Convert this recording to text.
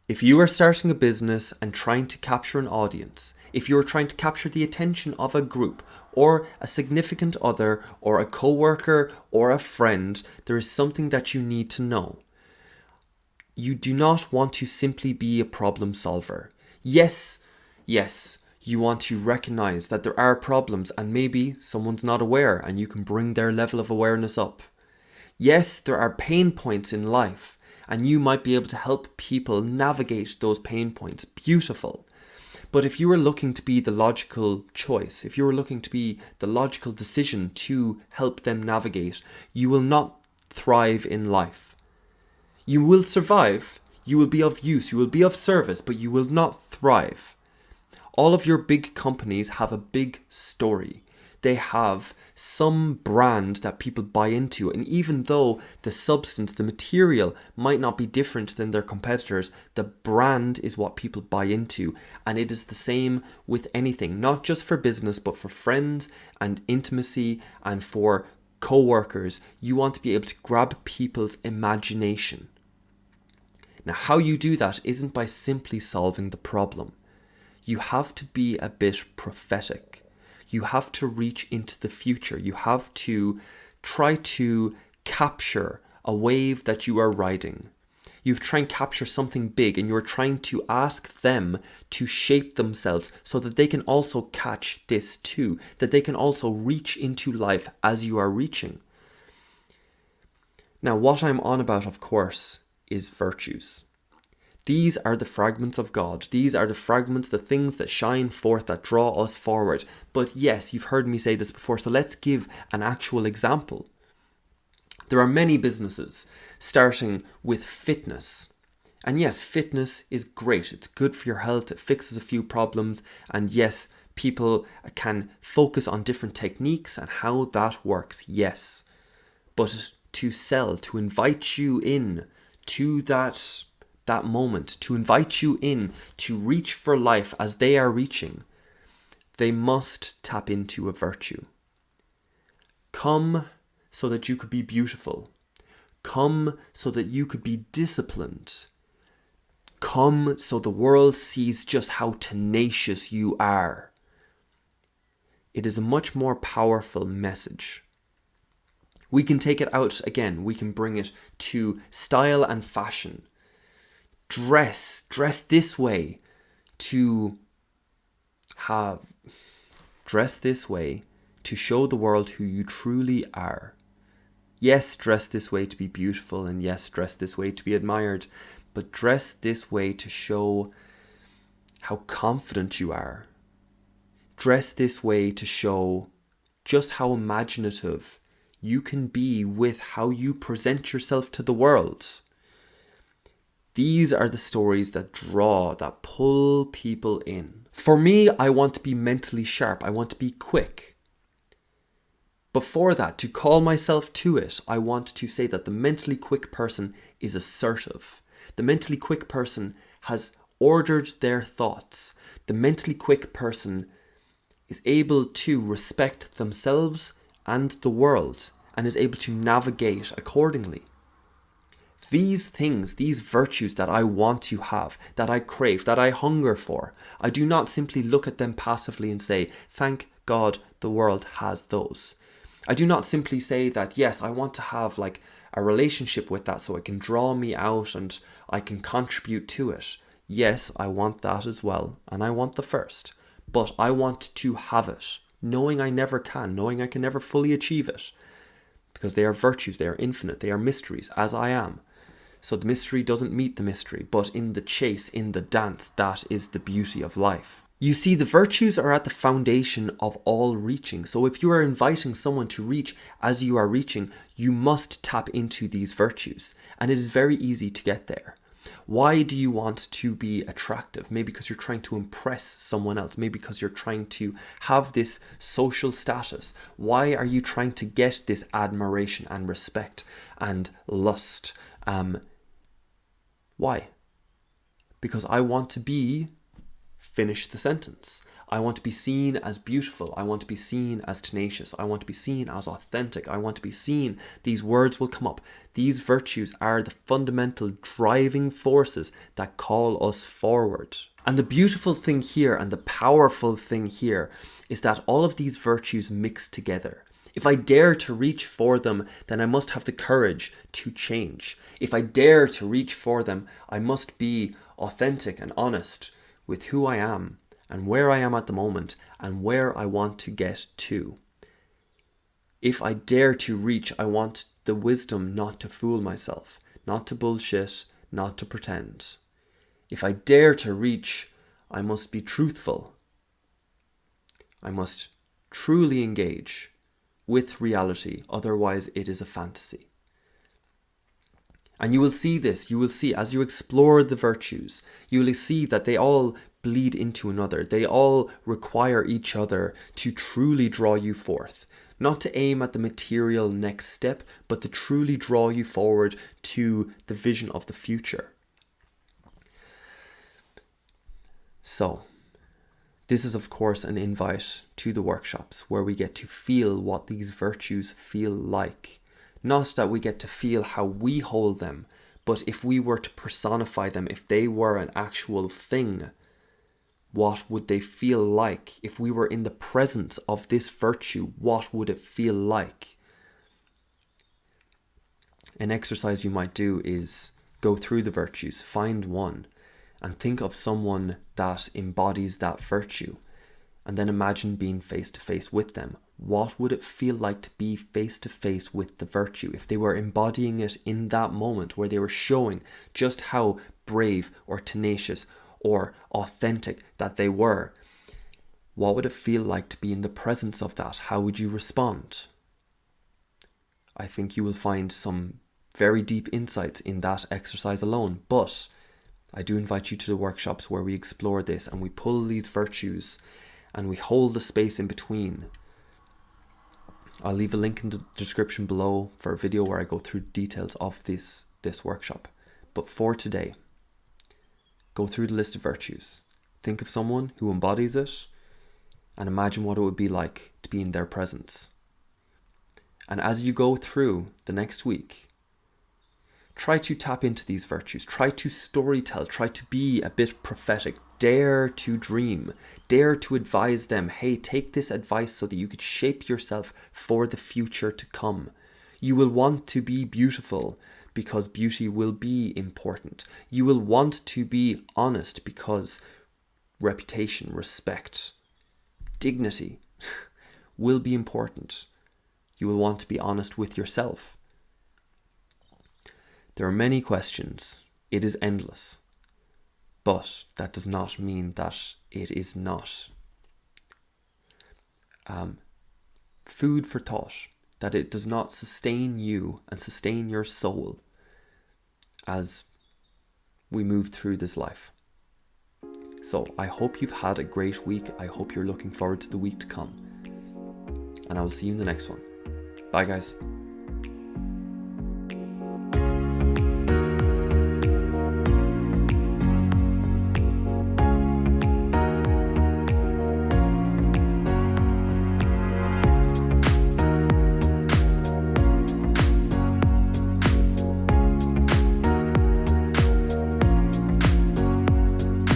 If you are starting a business and trying to capture an audience, if you are trying to capture the attention of a group or a significant other or a coworker or a friend, there is something that you need to know. You do not want to simply be a problem solver. Yes, you want to recognize that there are problems and maybe someone's not aware and you can bring their level of awareness up. Yes, there are pain points in life and you might be able to help people navigate those pain points. Beautiful. But if you are looking to be the logical choice, if you are looking to be the logical decision to help them navigate, you will not thrive in life. You will survive, you will be of use, you will be of service, but you will not thrive. All of your big companies have a big story. They have some brand that people buy into, and even though the substance, the material might not be different than their competitors, the brand is what people buy into. And it is the same with anything, not just for business, but for friends and intimacy and for co-workers. You want to be able to grab people's imagination. Now, how you do that isn't by simply solving the problem. You have to be a bit prophetic. You have to reach into the future. You have to try to capture a wave that you are riding. You've tried and capture something big and you're trying to ask them to shape themselves so that they can also catch this too, that they can also reach into life as you are reaching. Now, what I'm on about, of course, is virtues. These are the fragments of God. These are the fragments, the things that shine forth, that draw us forward. But yes, you've heard me say this before, so let's give an actual example. There are many businesses starting with fitness. And yes, fitness is great. It's good for your health. It fixes a few problems. And yes, people can focus on different techniques and how that works. Yes. But to sell, to invite you in to that moment, to invite you in to reach for life as they are reaching, they must tap into a virtue. Come so that you could be beautiful. Come so that you could be disciplined. Come so the world sees just how tenacious you are. It is a much more powerful message. We can take it out again. We can bring it to style and fashion. Dress this way to show the world who you truly are. Yes, dress this way to be beautiful, and yes, dress this way to be admired, but dress this way to show how confident you are. Dress this way to show just how imaginative you can be with how you present yourself to the world. These are the stories that draw, that pull people in. For me, I want to be mentally sharp. I want to be quick. Before that, to call myself to it, I want to say that the mentally quick person is assertive. The mentally quick person has ordered their thoughts. The mentally quick person is able to respect themselves and the world and is able to navigate accordingly. These things, these virtues that I want to have, that I crave, that I hunger for, I do not simply look at them passively and say, thank God the world has those. I do not simply say that, yes, I want to have like a relationship with that so it can draw me out and I can contribute to it. Yes, I want that as well, and I want the first, but I want to have it, knowing I never can, knowing I can never fully achieve it, because they are virtues, they are infinite, they are mysteries, as I am. So the mystery doesn't meet the mystery, but in the chase, in the dance, that is the beauty of life. You see, the virtues are at the foundation of all reaching. So if you are inviting someone to reach as you are reaching, you must tap into these virtues. And it is very easy to get there. Why do you want to be attractive? Maybe because you're trying to impress someone else. Maybe because you're trying to have this social status. Why are you trying to get this admiration and respect and lust? Why? Because I want to be... Finish the sentence. I want to be seen as beautiful. I want to be seen as tenacious. I want to be seen as authentic. I want to be seen. These words will come up. These virtues are the fundamental driving forces that call us forward. And the beautiful thing here and the powerful thing here is that all of these virtues mix together. If I dare to reach for them, then I must have the courage to change. If I dare to reach for them, I must be authentic and honest with who I am and where I am at the moment and where I want to get to. If I dare to reach, I want the wisdom not to fool myself, not to bullshit, not to pretend. If I dare to reach, I must be truthful. I must truly engage with reality, otherwise it is a fantasy. And you will see this, you will see as you explore the virtues, you will see that they all bleed into another. They all require each other to truly draw you forth. Not to aim at the material next step, but to truly draw you forward to the vision of the future. So, this is of course an invite to the workshops where we get to feel what these virtues feel like. Not that we get to feel how we hold them, but if we were to personify them, if they were an actual thing, what would they feel like? If we were in the presence of this virtue, what would it feel like? An exercise you might do is go through the virtues, find one, and think of someone that embodies that virtue. And then imagine being face to face with them. What would it feel like to be face to face with the virtue if they were embodying it in that moment where they were showing just how brave or tenacious or authentic that they were? What would it feel like to be in the presence of that? How would you respond? I think you will find some very deep insights in that exercise alone, but I do invite you to the workshops where we explore this and we pull these virtues and we hold the space in between. I'll leave a link in the description below for a video where I go through details of this workshop. But for today, go through the list of virtues. Think of someone who embodies it and imagine what it would be like to be in their presence. And as you go through the next week, try to tap into these virtues. Try to storytell. Try to be a bit prophetic. Dare to dream. Dare to advise them, hey, take this advice so that you could shape yourself for the future to come. You will want to be beautiful because beauty will be important. You will want to be honest because reputation, respect, dignity will be important. You will want to be honest with yourself. There are many questions. It is endless. But that does not mean that it is not food for thought, that it does not sustain you and sustain your soul as we move through this life. So I hope you've had a great week. I hope you're looking forward to the week to come. And I will see you in the next one. Bye, guys.